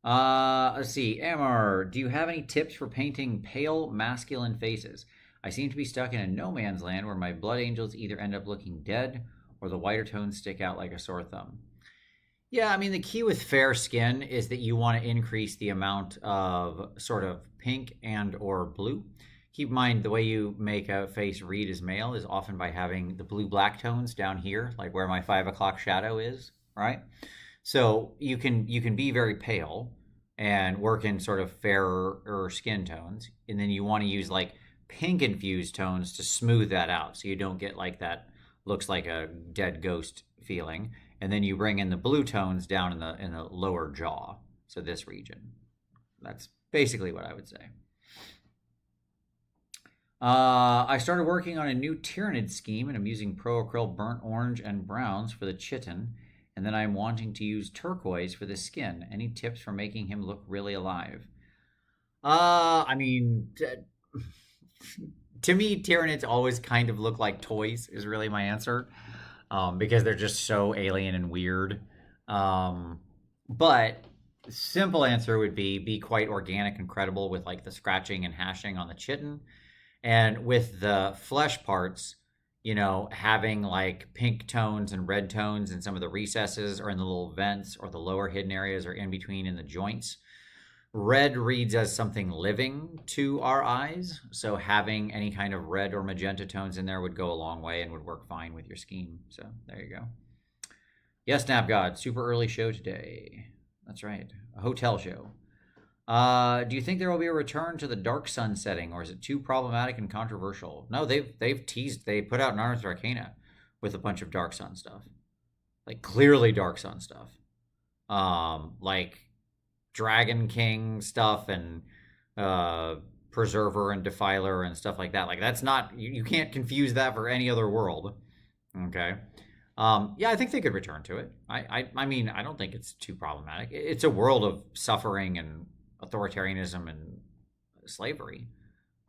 Let's see. Amar, do you have any tips for painting pale masculine faces? I seem to be stuck in a no man's land where my blood angels either end up looking dead or the whiter tones stick out like a sore thumb. Yeah, I mean, the key with fair skin is that you want to increase the amount of sort of pink and or blue. Keep in mind the way you make a face read as male is often by having the blue-black tones down here, like where my 5 o'clock shadow is, right? So you can be very pale and work in sort of fairer skin tones, and then you want to use like pink infused tones to smooth that out, so you don't get like that looks like a dead ghost feeling. And then you bring in the blue tones down in the lower jaw, so this region. That's basically what I would say. I started working on a new Tyranid scheme, and I'm using Pro Acryl burnt orange and browns for the chitin, and then I'm wanting to use turquoise for the skin. Any tips for making him look really alive? I mean, to me, Tyranids always kind of look like toys, is really my answer. Because they're just so alien and weird. But simple answer would be quite organic and credible with like the scratching and hashing on the chitin. And with the flesh parts, having like pink tones and red tones in some of the recesses or in the little vents or the lower hidden areas or in between in the joints. Red reads as something living to our eyes, so having any kind of red or magenta tones in there would go a long way and would work fine with your scheme. So there you go. Yes, Snapgod, super early show today. That's right, a hotel show. Do you think there will be a return to the Dark Sun setting, or is it too problematic and controversial? No, they've teased. They put out Narneth Arcana with a bunch of Dark Sun stuff, like clearly Dark Sun stuff, like Dragon King stuff and Preserver and Defiler and stuff like that. Like that's not you can't confuse that for any other world. Okay. Yeah, I think they could return to it. I mean, I don't think it's too problematic. It's a world of suffering and authoritarianism and slavery.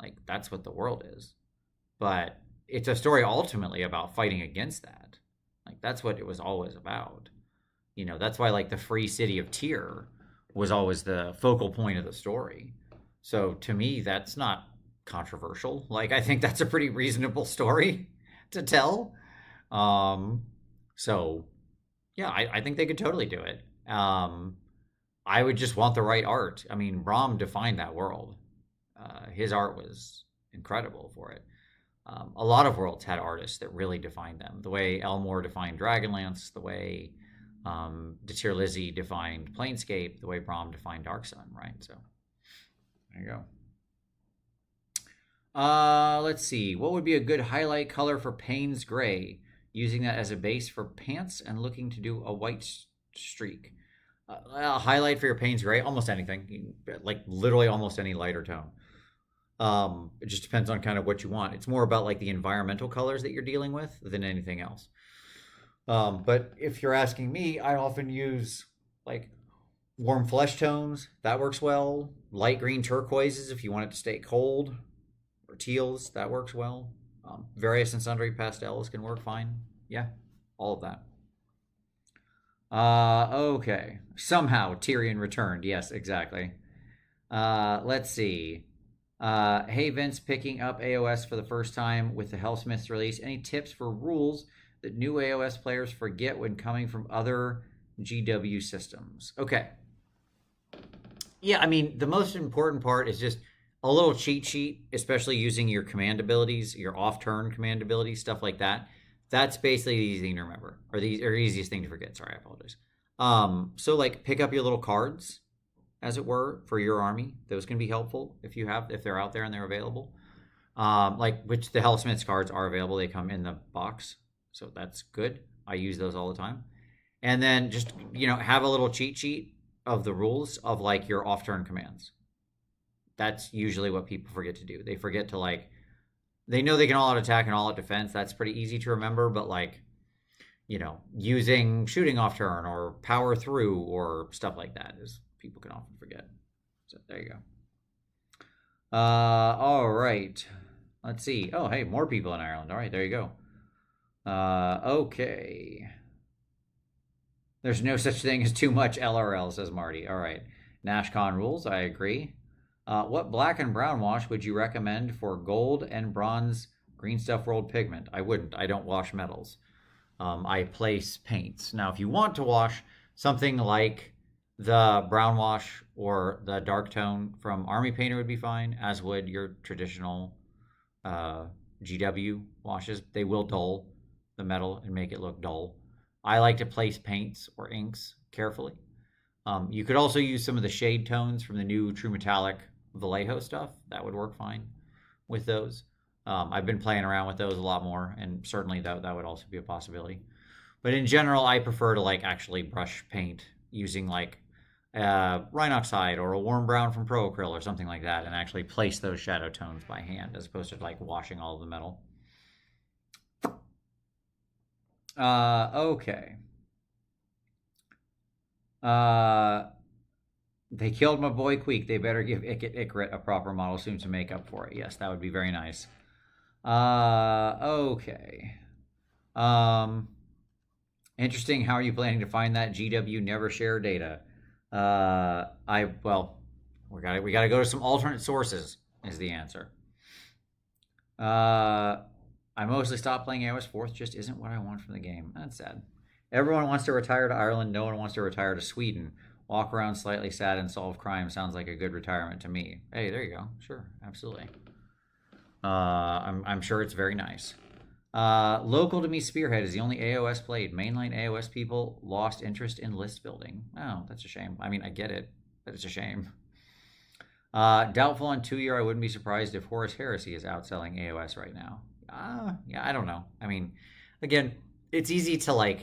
Like that's what the world is. But it's a story ultimately about fighting against that. Like that's what it was always about. That's why like the free city of Tyr was always the focal point of the story. So to me, that's not controversial. Like I think that's a pretty reasonable story to tell. So yeah, I think they could totally do it. I would just want the right art. I mean, Brahm defined that world. His art was incredible for it. A lot of worlds had artists that really defined them. The way Elmore defined Dragonlance, the way Detir Lizzie defined Planescape, the way Braum defined Dark Sun, right? So there you go. Let's see. What would be a good highlight color for Payne's Gray? Using that as a base for pants and looking to do a white streak. A highlight for your Payne's Gray? Almost anything. Like literally almost any lighter tone. It just depends on kind of what you want. It's more about like the environmental colors that you're dealing with than anything else. But if you're asking me, I often use like warm flesh tones. That works well. Light green turquoises if you want it to stay cold. Or teals, that works well. Various and sundry pastels can work fine. Yeah, all of that. Okay. Somehow Tyrion returned. Yes, exactly. Let's see. Hey Vince, picking up AOS for the first time with the Hellsmiths release. Any tips for rules that new AOS players forget when coming from other GW systems? Okay. Yeah, I mean, the most important part is just a little cheat sheet, especially using your command abilities, your off-turn command abilities, stuff like that. That's basically the easy thing to remember, or the easiest thing to forget. Sorry, I apologize. So like pick up your little cards, as it were, for your army. Those can be helpful if they're out there and they're available. Like which the Hellsmiths cards are available. They come in the box, so that's good. I use those all the time. And then just have a little cheat sheet of the rules of like your off-turn commands. That's usually what people forget to do. They forget to they know they can all out attack and all out defense. That's pretty easy to remember, but using shooting off turn or power through or stuff like that is people can often forget. So there you go. All right. Let's see. Oh, hey, more people in Ireland. All right, there you go. Okay. There's no such thing as too much LRL, says Marty. All right. NashCon rules, I agree. What black and brown wash would you recommend for gold and bronze green stuff rolled pigment? I wouldn't. I don't wash metals. I place paints. Now, if you want to wash something like the brown wash or the dark tone from Army Painter would be fine, as would your traditional GW washes. They will dull the metal and make it look dull. I like to place paints or inks carefully. You could also use some of the shade tones from the new True Metallic Vallejo stuff. That would work fine with those. I've been playing around with those a lot more, and certainly that would also be a possibility. But in general, I prefer to actually brush paint using Rhinoxide or a warm brown from Pro Acryl or something like that, and actually place those shadow tones by hand as opposed to washing all of the metal. Okay. They killed my boy Queek. They better give Ikarit a proper model soon to make up for it. Yes, that would be very nice. Okay. Interesting. How are you planning to find that? GW never share data. We gotta go to some alternate sources is the answer. I mostly stopped playing AOS 4th. Just isn't what I want from the game. That's sad. Everyone wants to retire to Ireland. No one wants to retire to Sweden. Walk around slightly sad and solve crime sounds like a good retirement to me. Hey, there you go. Sure, absolutely. I'm sure it's very nice. Local to me, Spearhead is the only AOS played. Mainline AOS people lost interest in list building. Oh, that's a shame. I mean, I get it, but it's a shame. Doubtful on 2-year. I wouldn't be surprised if Horus Heresy is outselling AOS right now. Yeah, I don't know. I mean, again, it's easy to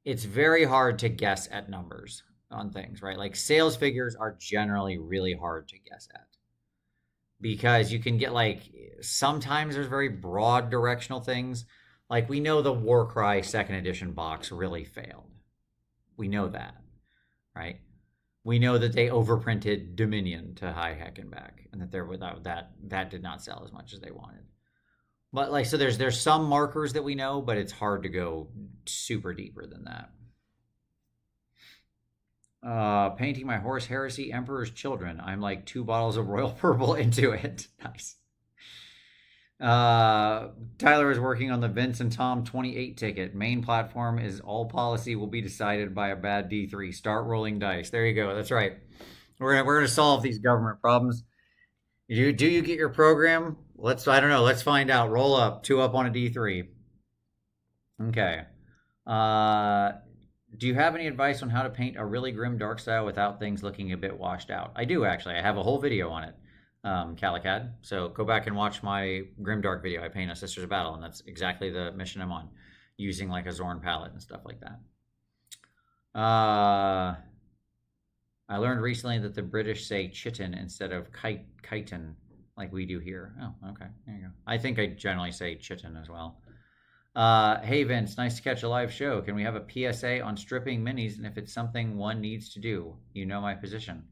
it's very hard to guess at numbers on things, right? Sales figures are generally really hard to guess at because you can get sometimes there's very broad directional things. We know the Warcry 2nd edition box really failed. We know that, right? We know that they overprinted Dominion to high heck and back, and that did not sell as much as they wanted. But so there's some markers that we know, but it's hard to go super deeper than that. Painting my Horus Heresy Emperor's Children. I'm 2 bottles of Royal Purple into it. Nice. Tyler is working on the Vince and Tom 28 ticket. Main platform is all policy will be decided by a bad D3. Start rolling dice. There you go. That's right. We're gonna solve these government problems. Do you get your program? I don't know. Let's find out. Roll up. 2 up on a D3. Okay. Uh, do you have any advice on how to paint a really grim dark style without things looking a bit washed out? I do, actually. I have a whole video on it, Calicad. So go back and watch my grim dark video. I paint a Sisters of Battle, and that's exactly the mission I'm on, using like a Zorn palette and stuff like that. I learned recently that the British say chitin instead of chitin, like we do here. Oh, okay. There you go. I think I generally say chitin as well. Hey Vince, nice to catch a live show. Can we have a PSA on stripping minis and if it's something one needs to do? You know my position.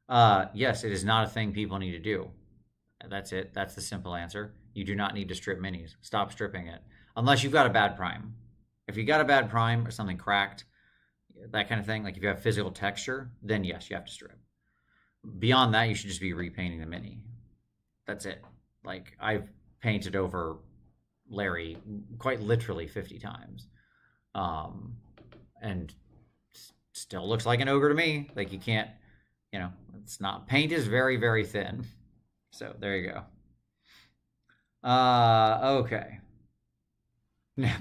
Yes, it is not a thing people need to do. That's it. That's the simple answer. You do not need to strip minis. Stop stripping it. Unless you've got a bad prime. If you got a bad prime or something cracked, that kind of thing, like if you have physical texture, then yes, you have to strip. Beyond that, you should just be repainting the mini. That's it. Like, I've painted over Larry quite literally 50 times. And still looks like an ogre to me. Like, you can't, it's not, paint is very, very thin. So there you go. Okay.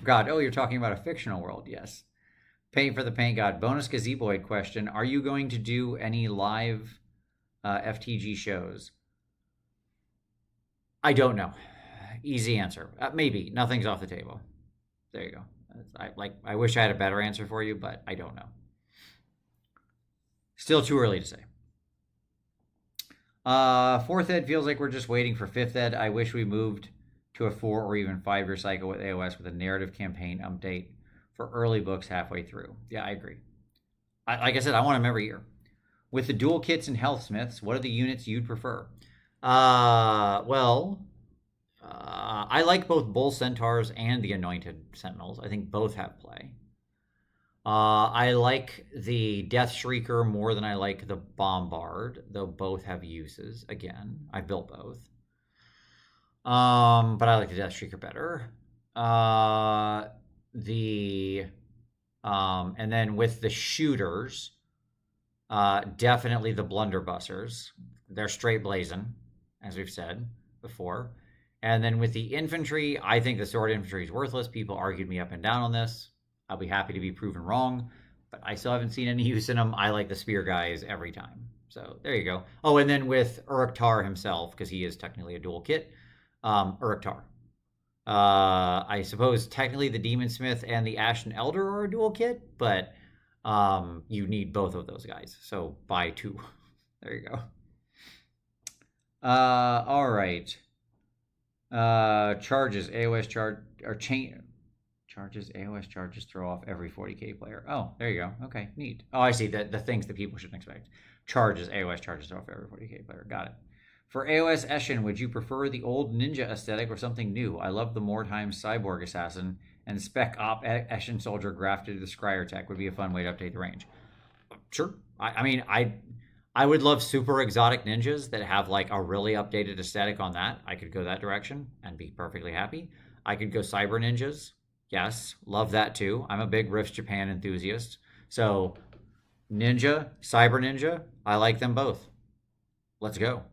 God, you're talking about a fictional world. Yes. Paint for the Paint God. Bonus Gazeboid question. Are you going to do any live FTG shows? I don't know. Easy answer. Maybe. Nothing's off the table. There you go. I wish I had a better answer for you, but I don't know. Still too early to say. 4th ed feels like we're just waiting for 5th ed. I wish we moved to a 4 or even 5-year cycle with AOS with a narrative campaign update for early books halfway through. Yeah, I agree. Like I said, I want them every year. With the dual kits and health smiths, what are the units you'd prefer? I like both Bull Centaurs and the Anointed Sentinels. I think both have play. I like the Death Shrieker more than I like the Bombard, though both have uses. Again, I built both. But I like the Death Shrieker better. And then with the shooters, definitely the Blunderbusters. They're straight blazing, as we've said before. And then with the infantry, I think the sword infantry is worthless. People argued me up and down on this. I'll be happy to be proven wrong, but I still haven't seen any use in them. I like the spear guys every time. So there you go. Oh, and then with Uruk-Tar himself, because he is technically a dual kit, Uruk-Tar. I suppose technically the Demon Smith and the Ashen Elder are a dual kit, but you need both of those guys. So buy 2. There you go. All right. Charges, AOS charge, or chain charges, AOS charges throw off every 40k player. Oh, there you go. Okay, neat. Oh, I see the things that people shouldn't expect. Charges, AOS charges throw off every 40k player. Got it. For AOS Eshin, would you prefer the old ninja aesthetic or something new? I love the Mordheim cyborg assassin and spec op Eshin soldier grafted to the Scryer tech would be a fun way to update the range. Sure. I would love super exotic ninjas that have like a really updated aesthetic on that. I could go that direction and be perfectly happy. I could go cyber ninjas. Yes, love that too. I'm a big Rifts Japan enthusiast. So ninja, cyber ninja, I like them both. Let's go.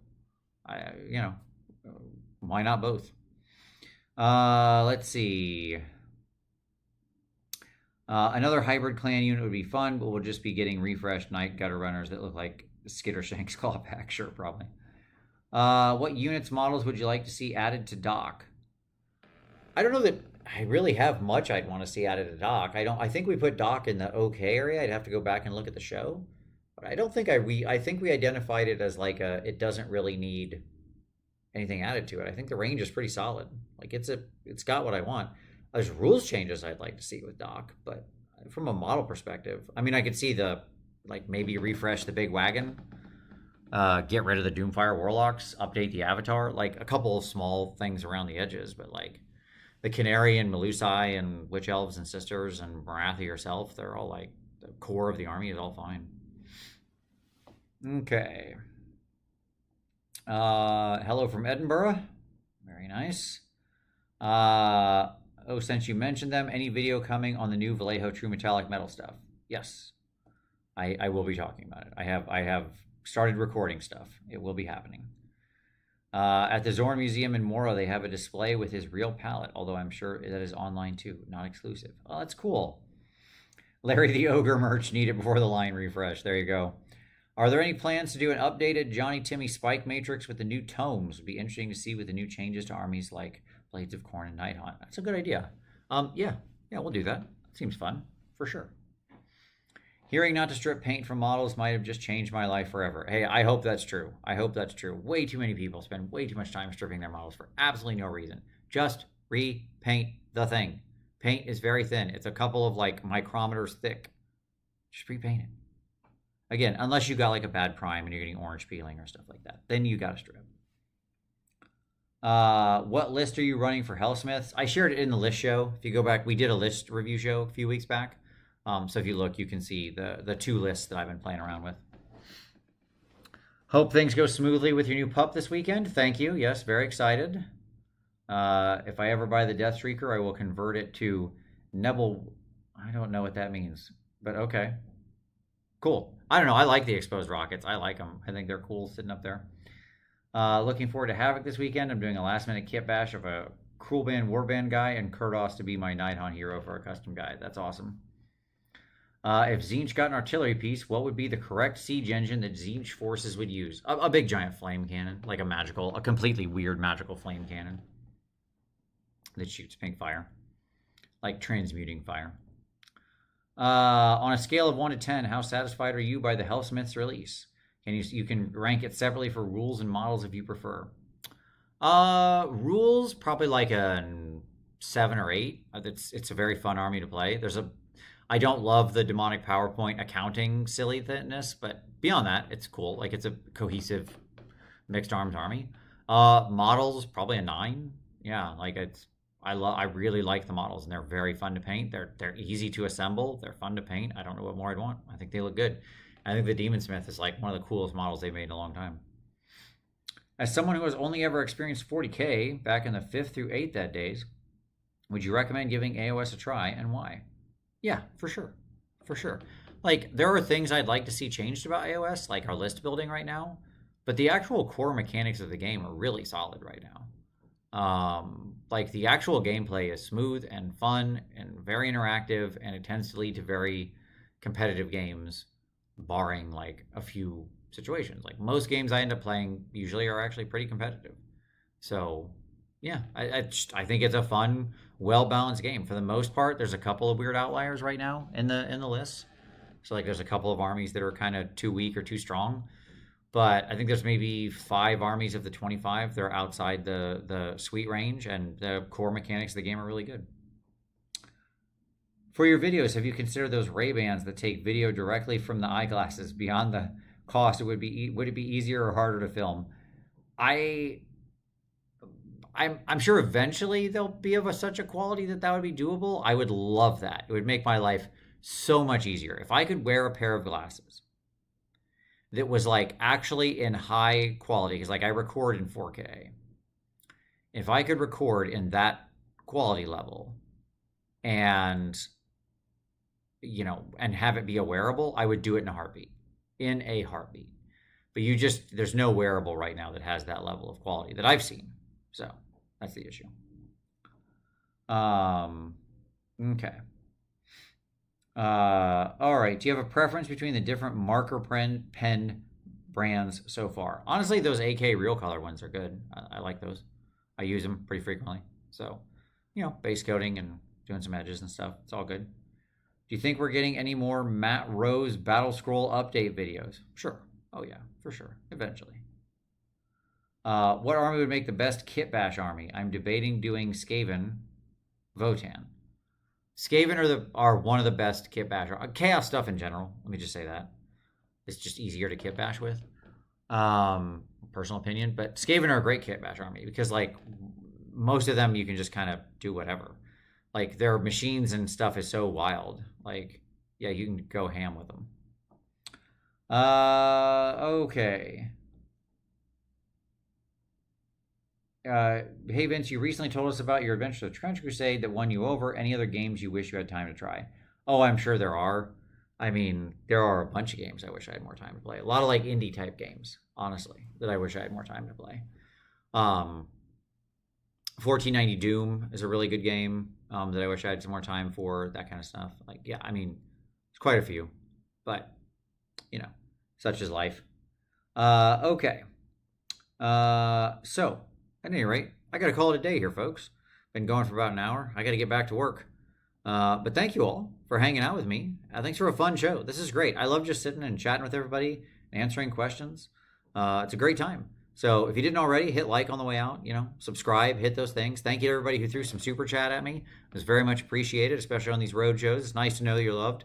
Why not both? Let's see. Another hybrid clan unit would be fun, but we'll just be getting refreshed night gutter runners that look like Skittershanks clawback. Sure, probably. What units models would you like to see added to Doc? I don't know that I really have much I'd want to see added to Doc. I think we put Doc in the okay area. I'd have to go back and look at the show. But I don't think I think we identified it as like it doesn't really need anything added to it. I think the range is pretty solid. Like it's got what I want. There's rules changes I'd like to see with Doc, but from a model perspective, I mean, I could see maybe refresh the big wagon, get rid of the Doomfire Warlocks, update the avatar, like a couple of small things around the edges, but like the Canary and Melusai and Witch Elves and Sisters and Marathi herself, they're all like the core of the army is all fine. Okay. Hello from Edinburgh. Very nice. Since you mentioned them, any video coming on the new Vallejo True Metallic Metal stuff? Yes. I will be talking about it. I have started recording stuff. It will be happening. At the Zorn Museum in Mora, they have a display with his real palette, although I'm sure that is online too, not exclusive. Oh, that's cool. Larry the Ogre merch needed before the line refresh. There you go. Are there any plans to do an updated Johnny Timmy Spike Matrix with the new tomes? Would be interesting to see with the new changes to armies like Blades of Corn and Nighthaunt. That's a good idea. Yeah, we'll do that. Seems fun, for sure. Hearing not to strip paint from models might have just changed my life forever. Hey, I hope that's true. I hope that's true. Way too many people spend way too much time stripping their models for absolutely no reason. Just repaint the thing. Paint is very thin. It's a couple of like micrometers thick. Just repaint it. Again, unless you got like a bad prime and you're getting orange peeling or stuff like that, then you got to strip. What list are you running for Hellsmiths? I shared it in the list show. If you go back, we did a list review show a few weeks back. So if you look, you can see the two lists that I've been playing around with. Hope things go smoothly with your new pup this weekend. Thank you. Yes, very excited. If I ever buy the Death Shrieker, I will convert it to Nebel. I don't know what that means, but okay. Cool. I don't know. I like the exposed rockets. I like them. I think they're cool sitting up there. Looking forward to Havoc this weekend. I'm doing a last-minute kit bash of a Cruel Band Warband guy and Kurdos to be my Nighthaunt hero for a custom guide. That's awesome. If Tzeentch got an artillery piece, what would be the correct siege engine that Tzeentch forces would use? A big giant flame cannon, like a completely weird magical flame cannon that shoots pink fire, like transmuting fire. On a scale of 1 to 10, how satisfied are you by the Hellsmiths release? You can rank it separately for rules and models if you prefer. Rules probably like a 7 or 8. It's a very fun army to play. I don't love the demonic PowerPoint accounting silliness, but beyond that, it's cool. Like it's a cohesive mixed armed army. Models probably a 9. Yeah, like I really like the models and they're very fun to paint. They're easy to assemble. They're fun to paint. I don't know what more I'd want. I think they look good. I think the Demon Smith is like one of the coolest models they've made in a long time. As someone who has only ever experienced 40K back in the 5th through 8th ed days, would you recommend giving AOS a try and why? Yeah, for sure. For sure. Like, there are things I'd like to see changed about AOS, like our list building right now, but the actual core mechanics of the game are really solid right now. Like, the actual gameplay is smooth and fun and very interactive, and it tends to lead to very competitive games, barring, like, a few situations. Like, most games I end up playing usually are actually pretty competitive. So, yeah, I think it's a fun, well-balanced game. For the most part, there's a couple of weird outliers right now in the list. So like there's a couple of armies that are kind of too weak or too strong. But I think there's maybe 5 armies of the 25 that are outside the sweet range, and the core mechanics of the game are really good. For your videos, have you considered those Ray-Bans that take video directly from the eyeglasses? Beyond the cost, would it be easier or harder to film? I'm sure eventually they'll be of such a quality that would be doable. I would love that. It would make my life so much easier. If I could wear a pair of glasses that was like actually in high quality, because like I record in 4K. If I could record in that quality level and, and have it be a wearable, I would do it in a heartbeat. In a heartbeat. But there's no wearable right now that has that level of quality that I've seen. So that's the issue. Okay. All right. Do you have a preference between the different marker pen brands so far? Honestly, those AK Real Color ones are good. I like those. I use them pretty frequently. So, base coating and doing some edges and stuff. It's all good. Do you think we're getting any more Matt Rose Battle Scroll update videos? Sure. Oh yeah, for sure. Eventually. What army would make the best kit bash army? I'm debating doing Skaven, Votann. Skaven are one of the best kit bash. Chaos stuff in general. Let me just say that. It's just easier to kit bash with. Personal opinion. But Skaven are a great kit bash army because, like, most of them you can just kind of do whatever. Like, their machines and stuff is so wild. Like, yeah, you can go ham with them. Okay. Hey Vince, you recently told us about your adventure of Trench Crusade that won you over. Any other games you wish you had time to try? Oh, I'm sure there are. I mean, there are a bunch of games I wish I had more time to play. A lot of like indie type games, honestly, that I wish I had more time to play. Um, 1490 Doom is a really good game that I wish I had some more time for, that kind of stuff. Like, yeah, I mean, it's quite a few, but, you know, such is life. Okay. So, at any rate, I got to call it a day here, folks. Been going for about an hour. I got to get back to work. But thank you all for hanging out with me. Thanks for a fun show. This is great. I love just sitting and chatting with everybody and answering questions. It's a great time. So if you didn't already, hit like on the way out, subscribe, hit those things. Thank you to everybody who threw some super chat at me. It was very much appreciated, especially on these road shows. It's nice to know that you're loved.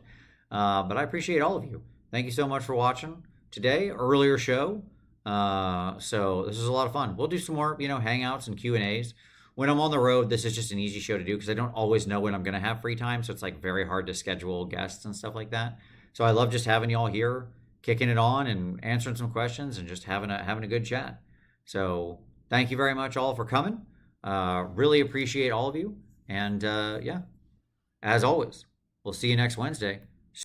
But I appreciate all of you. Thank you so much for watching today, earlier show. So this is a lot of fun. We'll do some more, hangouts and Q&As. When I'm on the road, this is just an easy show to do because I don't always know when I'm going to have free time. So it's like very hard to schedule guests and stuff like that. So I love just having y'all here, kicking it on and answering some questions and just having a good chat. So thank you very much all for coming. Really appreciate all of you. And yeah, as always, we'll see you next Wednesday.